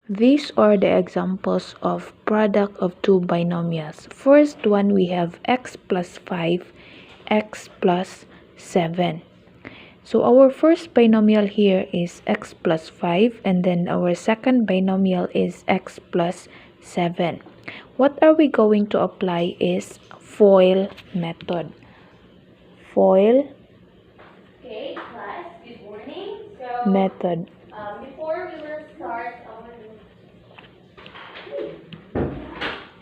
These are the examples of product of two binomials. First one, we have x plus 5, x plus 7. So our first binomial here is x plus 5, and then our second binomial is x plus 7. What are we going to apply is FOIL method. FOIL class, good morning. method. Before we will start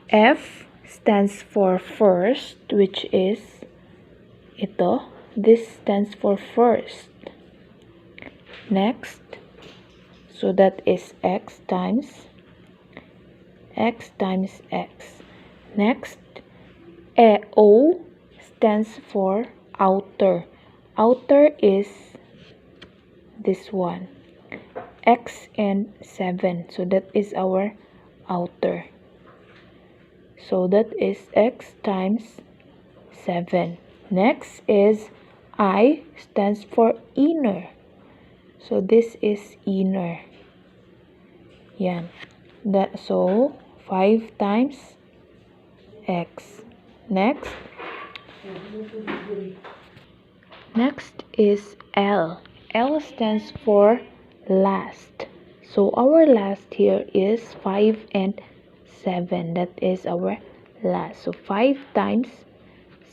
F stands for first, which is ito. This stands for first. Next, so that is x times x. Next, O stands for outer. Outer is this one, x and 7. So that is our outer. So that is x times 7. Next is I stands for inner. So this is inner. Yan. So 5 times x. Next is L. L stands for last. So our last here is 5 and 7. That is our last. So 5 times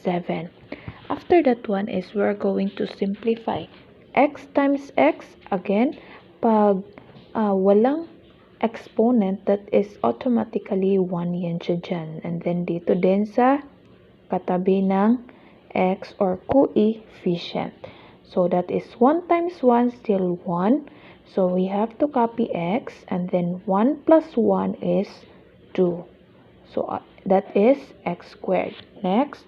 7. After that one is we're going to simplify. X times x, again, pag walang exponent, that is automatically 1 yan siya dyan. And then dito din sa katabi ng x or coefficient. So that is 1 times 1 still 1. So we have to copy x, and then 1 plus 1 is 2. So that is x squared. Next,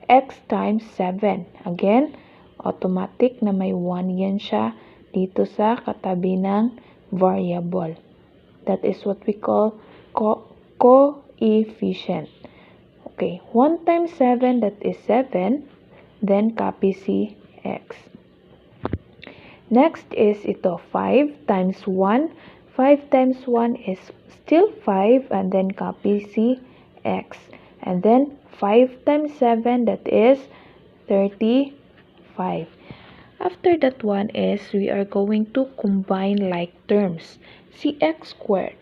x times 7. Again, automatic na may 1 yan siya dito sa katabi ng variable. That is what we call coefficient. Okay, 1 times 7, that is 7. Then copy si x. Next is ito, 5 times 1. 5 times 1 is still 5, and then copy si x. And then 5 times 7, that is 35. After that one is we are going to combine like terms. Si x squared.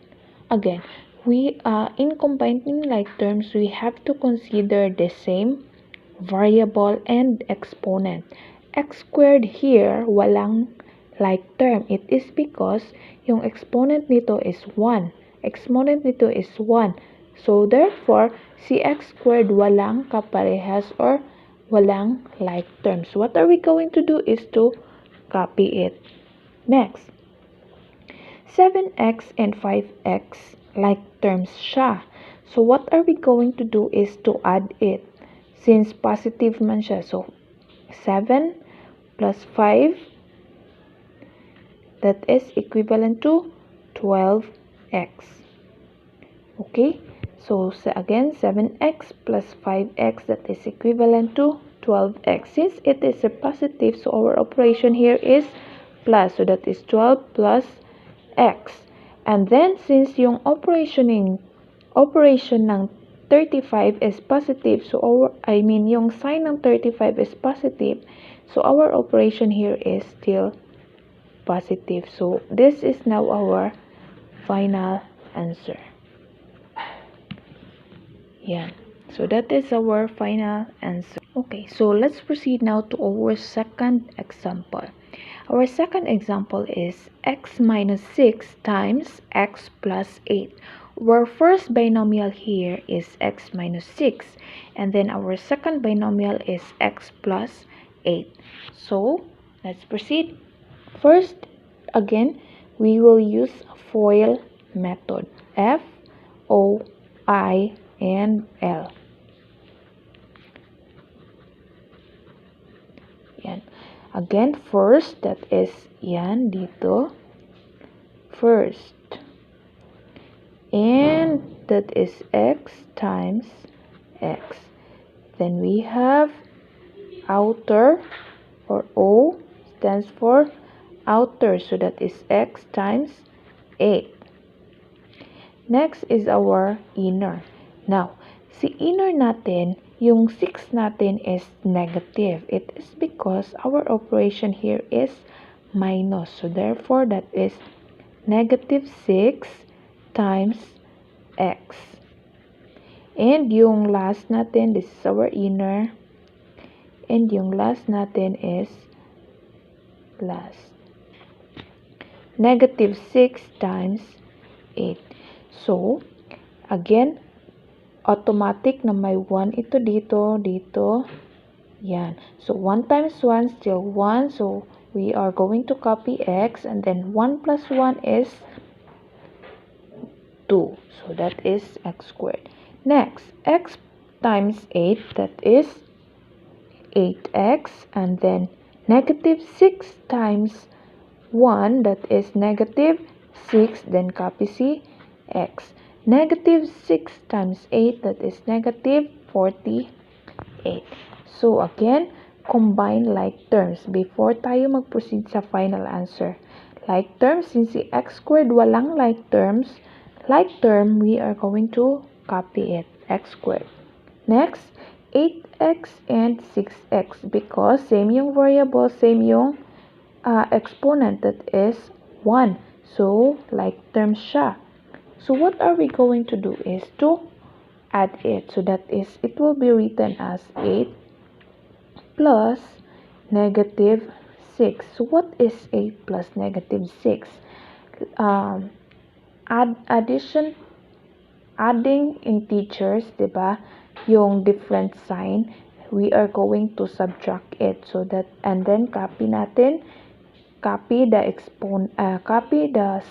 Again, we in combining like terms, we have to consider the same variable and exponent. X squared here, walang like term. It is because yung exponent nito is 1. Exponent nito is 1. So, therefore, si x squared walang kaparehas or walang like terms. What are we going to do is to copy it. Next, 7x and 5x like terms siya. So, what are we going to do is to add it. Since positive man siya. So, 7 plus 5, that is equivalent to 12x. Okay? So, again, 7x plus 5x, that is equivalent to 12x. Since it is a positive, so our operation here is plus. So, that is 12 plus x. And then, since yung operation ng 35 is positive, so yung sign ng 35 is positive, so our operation here is still positive. So, this is now our final answer. Yeah. So, that is our final answer. Okay, so let's proceed now to our second example. Our second example is x minus 6 times x plus 8. Our first binomial here is x minus 6. And then our second binomial is x plus 8. So, let's proceed. First, again, we will use FOIL method. F, O, I, and L. Yan. Again, first, that is yan dito. First. And that is x times x. Then we have outer, or O stands for outer. So that is x times 8. Next is our inner. Now, si inner natin, yung 6 natin is negative. It is because our operation here is minus. So, therefore, that is negative 6 times x. And yung last natin, this is our inner. And yung last natin is last. Negative 6 times 8. So, again, automatic na may 1 ito dito, dito. Yan. So, 1 times 1 still 1. So, we are going to copy x. And then 1 plus 1 is 2. So, that is x squared. Next, x times 8, that is 8x. And then negative 6 times 1, that is negative 6. Then copy C, x. Negative 6 times 8, that is negative 48. So, again, combine like terms before tayo mag-proceed sa final answer. Like terms, since si x squared walang like term, we are going to copy it, x squared. Next, 8x and 6x because same yung variable, same yung exponent, that is 1. So, like terms siya. So, what are we going to do is to add it. So, that is, it will be written as 8 plus negative 6. So, what is 8 plus negative 6? Adding integers, diba? Yung different sign, we are going to subtract it. So, that, and then copy natin, copy the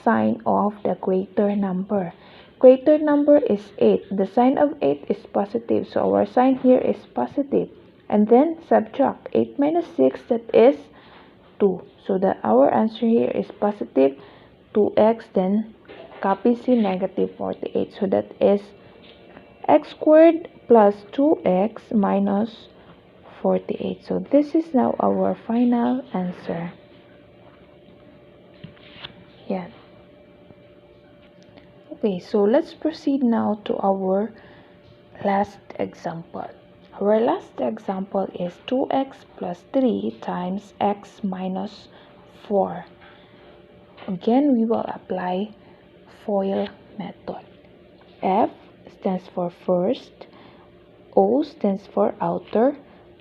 sign of the greater number. Greater number is 8. The sign of 8 is positive. So, our sign here is positive. And then, subtract. 8 minus 6, that is 2. So, our answer here is positive 2x. Then, copy C, negative 48. So, that is x squared plus 2x minus 48. So, this is now our final answer. Yeah. Okay, so let's proceed now to our last example. Our last example is 2x plus 3 times x minus 4. Again, we will apply FOIL method. F stands for first, O stands for outer,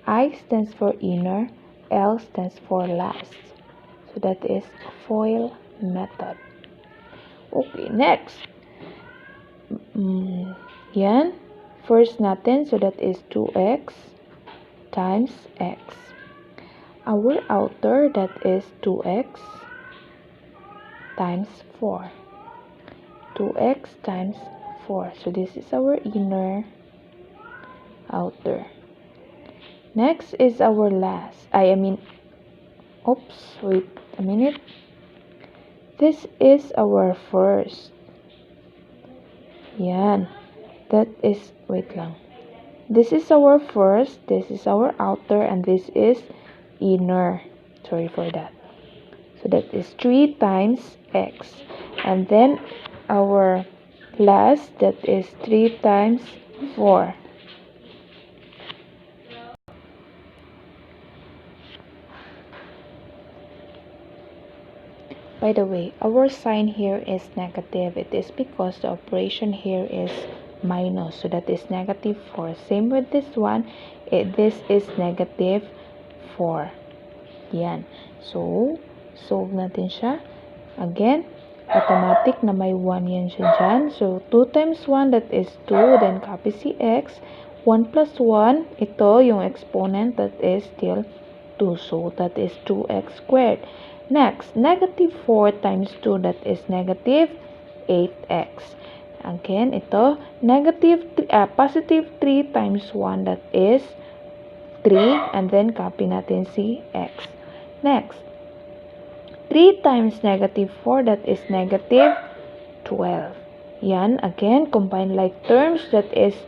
I stands for inner, L stands for last. So that is FOIL method. Okay, next. Yan. First natin, so that is 2x times x. Our outer, that is 2x times 4. 2x times 4. So this is our inner, outer. Next is our last. Wait a minute. This is our first. Yan. That is, wait lang. This is our first, this is our outer, and this is inner. Sorry for that. So that is 3 times x. And then our last, that is 3 times 4. By the way, our sign here is negative. It is because the operation here is minus. So that is negative 4. Same with this one. This is negative 4. Yan. So, solve natin siya. Again, automatic na may 1 yan siya dyan. So, 2 times 1, that is 2. Then, copy si x. 1 plus 1, ito yung exponent, that is still 2. So, that is 2x squared. Next, negative 4 times 2, that is negative 8x. Again, ito, positive 3 times 1, that is 3. And then, copy natin si x. Next, 3 times negative 4, that is negative 12. Yan, again, combine like terms, that is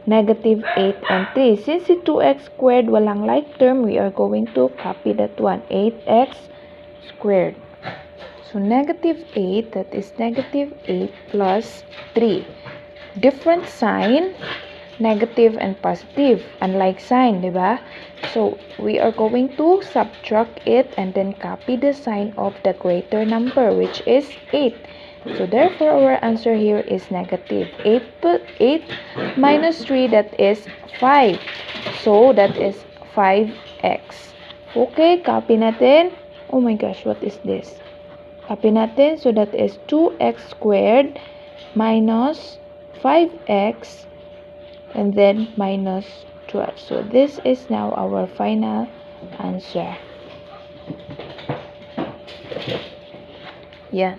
negative 8 and 3. Since si 2x squared walang like term, we are going to copy that one, 8x squared. So negative 8, that is negative 8 plus 3. Different sign, negative and positive, unlike sign, diba? So we are going to subtract it and then copy the sign of the greater number, which is 8. So therefore our answer here is negative 8 minus 3, that is 5. So that is 5x. Okay, copy natin. Oh my gosh, what is this? Copy natin. So that is 2x squared minus 5x and then minus 12. So this is now our final answer. Yan.